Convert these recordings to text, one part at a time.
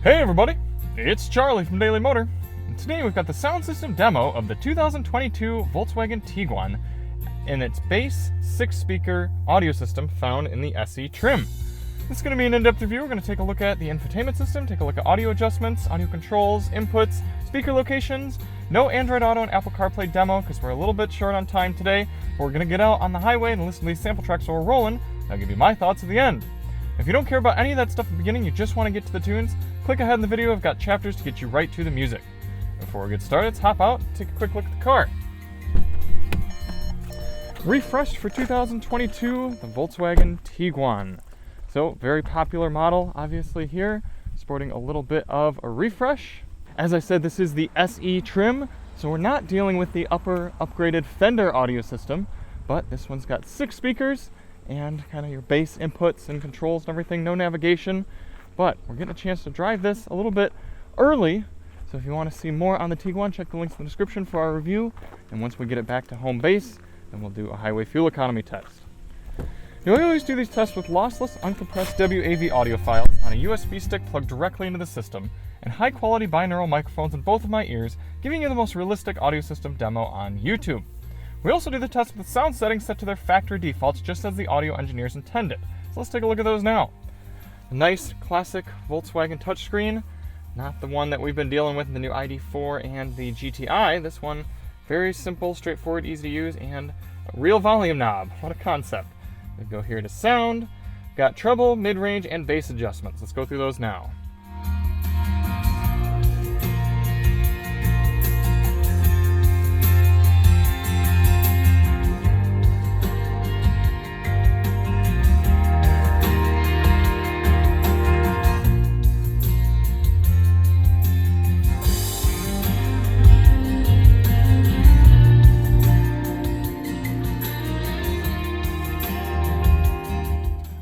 Hey everybody, it's Charlie from Daily Motor, and today we've got the sound system demo of the 2022 Volkswagen Tiguan in its base 6-speaker audio system found in the SE trim. This is going to be an in-depth review. We're going to take a look at the infotainment system, take a look at audio adjustments, audio controls, inputs, speaker locations. No Android Auto and Apple CarPlay demo because we're a little bit short on time today, but we're going to get out on the highway and listen to these sample tracks while we're rolling, and I'll give you my thoughts at the end. If you don't care about any of that stuff at the beginning, you just want to get to the tunes, click ahead in the video. I've got chapters to get you right to the music. Before we get started, let's hop out and take a quick look at the car. Refreshed for 2022, the Volkswagen Tiguan. So, very popular model, obviously here, sporting a little bit of a refresh. As I said, this is the SE trim, so we're not dealing with the upper upgraded Fender audio system, but this one's got 6 speakers and kind of your base inputs and controls and everything, no navigation. But we're getting a chance to drive this a little bit early, so if you want to see more on the Tiguan, check the links in the description for our review, and once we get it back to home base, then we'll do a highway fuel economy test. You always do these tests with lossless, uncompressed WAV audio files on a USB stick plugged directly into the system, and high-quality binaural microphones in both of my ears, giving you the most realistic audio system demo on YouTube. We also do the test with sound settings set to their factory defaults, just as the audio engineers intended. So let's take a look at those now. A nice, classic Volkswagen touchscreen, not the one that we've been dealing with in the new ID4 and the GTI. This one, very simple, straightforward, easy to use, and a real volume knob. What a concept. We go here to sound, got treble, mid-range, and bass adjustments. Let's go through those now.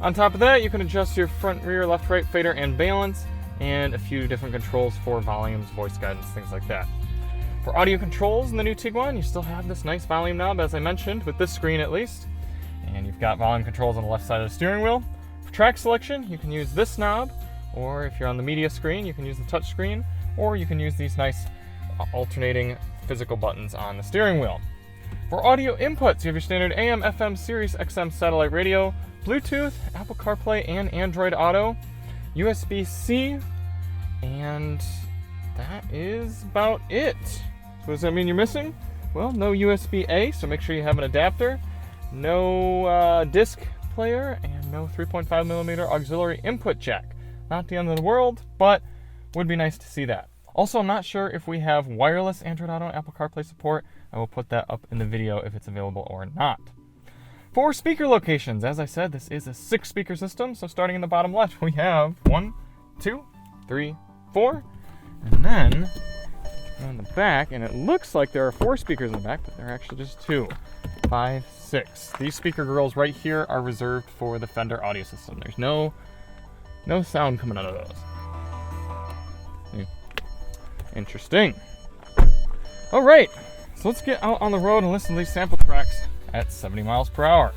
On top of that, you can adjust your front, rear, left, right, fader, and balance, and a few different controls for volumes, voice guidance, things like that. For audio controls in the new Tiguan, you still have this nice volume knob, as I mentioned, with this screen at least. And you've got volume controls on the left side of the steering wheel. For track selection, you can use this knob, or if you're on the media screen, you can use the touch screen, or you can use these nice alternating physical buttons on the steering wheel. For audio inputs, you have your standard AM, FM, Sirius XM satellite radio, Bluetooth, Apple CarPlay, and Android Auto, USB-C, and that is about it. So does that mean you're missing? Well, no USB-A, so make sure you have an adapter, no disc player, and no 3.5mm auxiliary input jack. Not the end of the world, but would be nice to see that. Also, I'm not sure if we have wireless Android Auto and Apple CarPlay support. I will put that up in the video if it's available or not. For speaker locations, as I said, this is a 6-speaker system, so starting in the bottom left, we have 1, 2, 3, 4, and then on the back, and it looks like there are 4 speakers in the back, but there are actually just 2, 5, 6. These speaker grills right here are reserved for the Fender audio system. There's no sound coming out of those. Interesting. All right, so let's get out on the road and listen to these sample tracks at 70 miles per hour.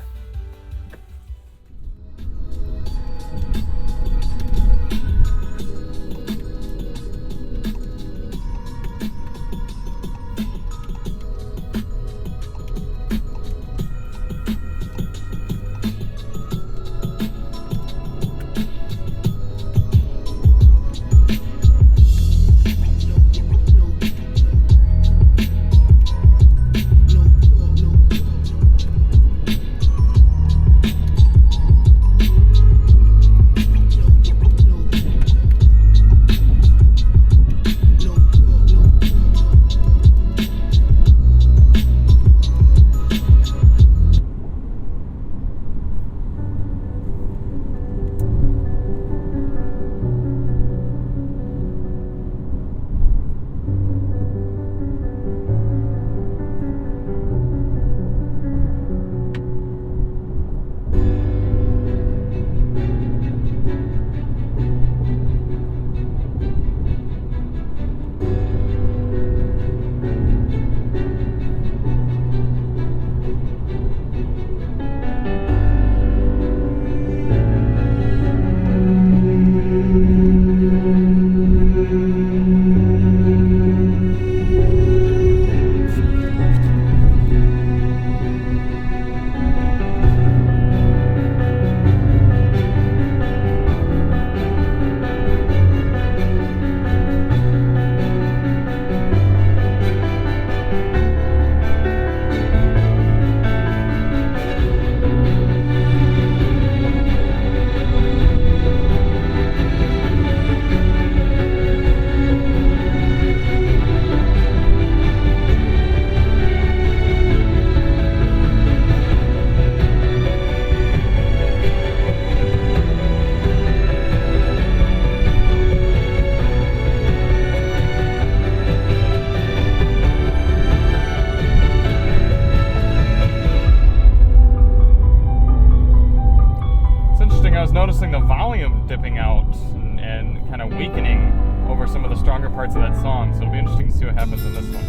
interesting to see what happens in this one.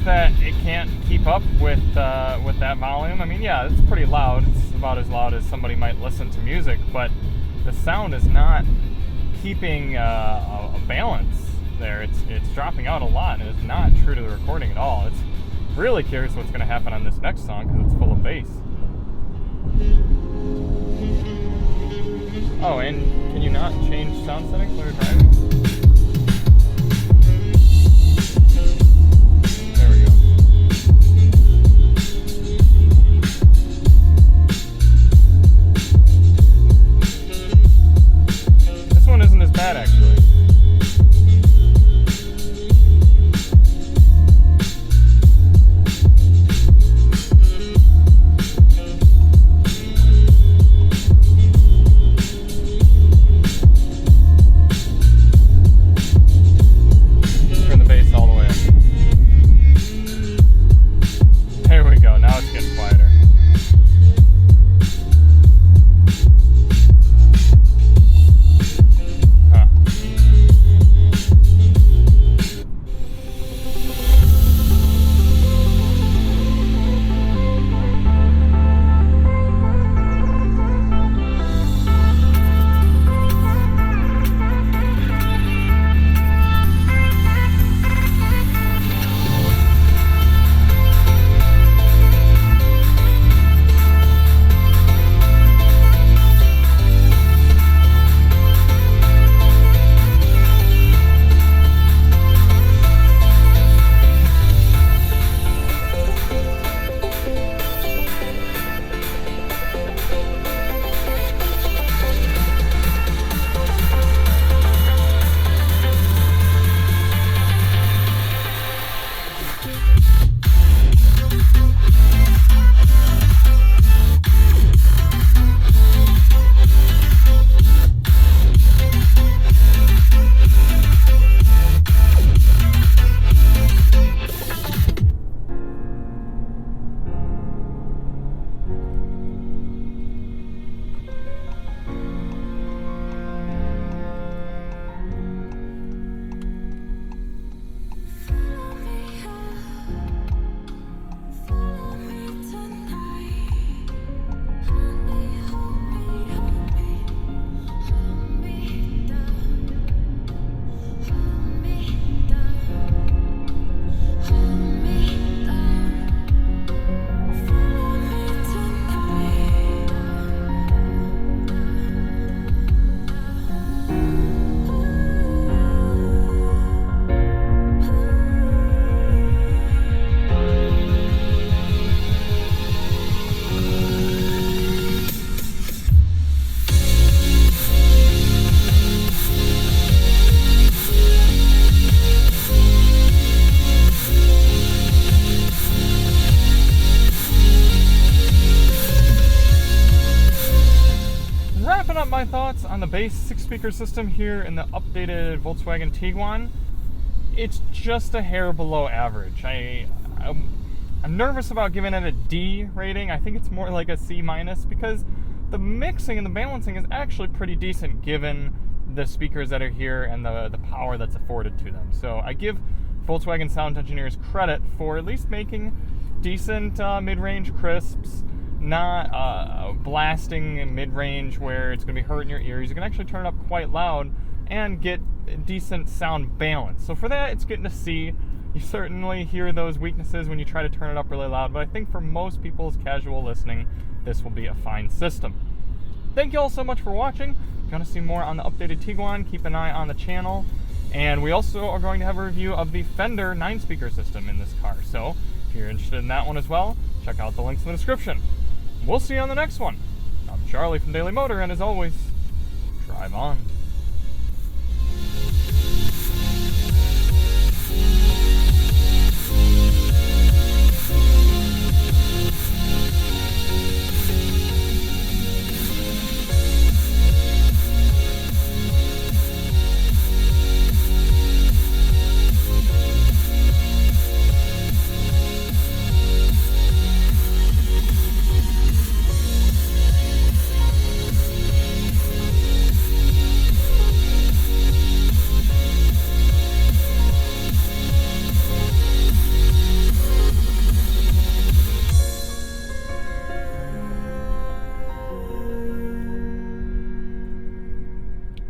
That it can't keep up with that volume. I mean, yeah, it's pretty loud. It's about as loud as somebody might listen to music, but the sound is not keeping a balance there. It's dropping out a lot, and it's not true to the recording at all. It's really curious what's going to happen on this next song because it's full of bass. Oh, and can you not change sound settings while you're driving? Bad, actually. Turn the bass all the way up. There we go. Now it's getting quieter. My thoughts on the bass 6-speaker system here in the updated Volkswagen Tiguan. It's just a hair below average. I'm nervous about giving it a D rating. I think it's more like a C- because the mixing and the balancing is actually pretty decent given the speakers that are here and the power that's afforded to them. So I give Volkswagen sound engineers credit for at least making decent mid-range crisps, not blasting in mid-range where it's going to be hurting your ears. You can actually turn it up quite loud and get decent sound balance. So for that, it's getting a C. You certainly hear those weaknesses when you try to turn it up really loud, but I think for most people's casual listening, this will be a fine system. thank you all so much for watching. If you want to see more on the updated Tiguan, keep an eye on the channel. And we also are going to have a review of the Fender 9-speaker system in this car. So if you're interested in that one as well, check out the links in the description. We'll see you on the next one. I'm Charlie from Daily Motor, and as always, drive on.